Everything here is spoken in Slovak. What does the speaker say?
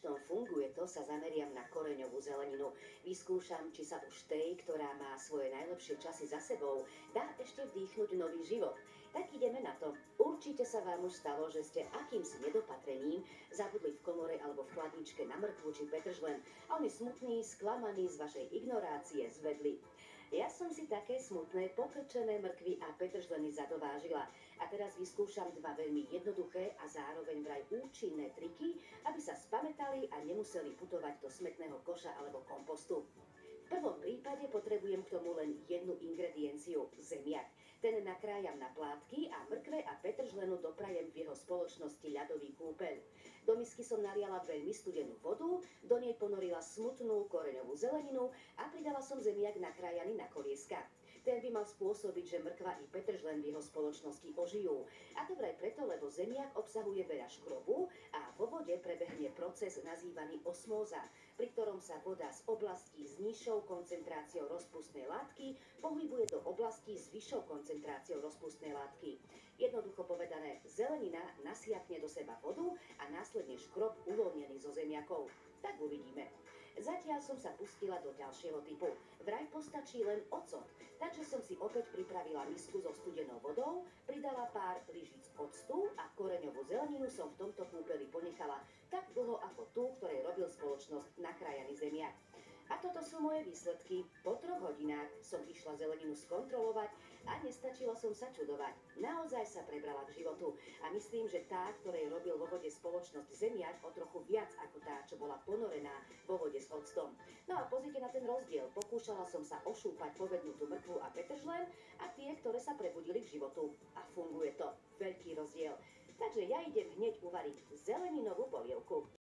tom funguje to, sa zameriam na koreňovú zeleninu. Vyskúšam, či sa už tej, ktorá má svoje najlepšie časy za sebou, dá ešte vdýchnuť nový život. Tak ideme na to. Určite sa vám už stalo, že ste akýmsi nedopatrením zabudli v komore alebo v chladničke na mrkvu či petržlen a oni smutní, sklamaní z vašej ignorácie zvedli. Ja som si také smutné, pokrčené mrkvy a petržleny zadovážila. A teraz vyskúšam dva veľmi jednoduché a zároveň vraj účinné triky, aby sa spamätali a nemuseli putovať do smetného koša alebo kompostu. V prvom prípade potrebujem k tomu len jednu ingredienciu – zemiak. Ten nakrájam na plátky a mrkve a petržlenu doprajem v jeho spoločnosti ľadový kúpeľ. Do misky som naliala veľmi studenú vodu, do nej ponorila smutnú koreňovú zeleninu a pridala som zemiak nakrájaný na kolieska. Ten by mal spôsobiť, že mrkva i petržlen v jeho spoločnosti ožijú. A to vraj preto, lebo zemiak obsahuje veľa škrobu a vo vode prebehne proces nazývaný osmóza, pri ktorom sa voda z oblastí s nižšou koncentráciou rozpustnej látky pohybuje do oblastí s vyššou koncentráciou rozpustnej látky. Jednoducho povedané, zelenina nasiakne do seba vodu a následne škrob uvoľnený zo zemiakov. Tak uvidíme. Zatiaľ som sa pustila do ďalšieho typu. Vraj postačí len ocot, takže som si opäť pripravila misku so studenou vodou, pridala pár lyžic octu a koreňovú zeleninu som v tomto kúpeli ponechala tak dlho ako tú, ktorej robil spoločnosť nakrájaný zemiak. A toto sú moje výsledky. Po 3 hodinách som išla zeleninu skontrolovať a nestačila som sa čudovať. Naozaj sa prebrala k životu a myslím, že tá, ktorej robil vo vode spoločnosť zemiak, o trochu viac ako tá, čo bola ponorená vo vode s octom. No a pozrite na ten rozdiel. Pokúšala som sa ošúpať povednutú mrkvu a petržlen a tie, ktoré sa prebudili k životu. A funguje to. Veľký rozdiel. Takže ja idem hneď uvariť zeleninovú polievku.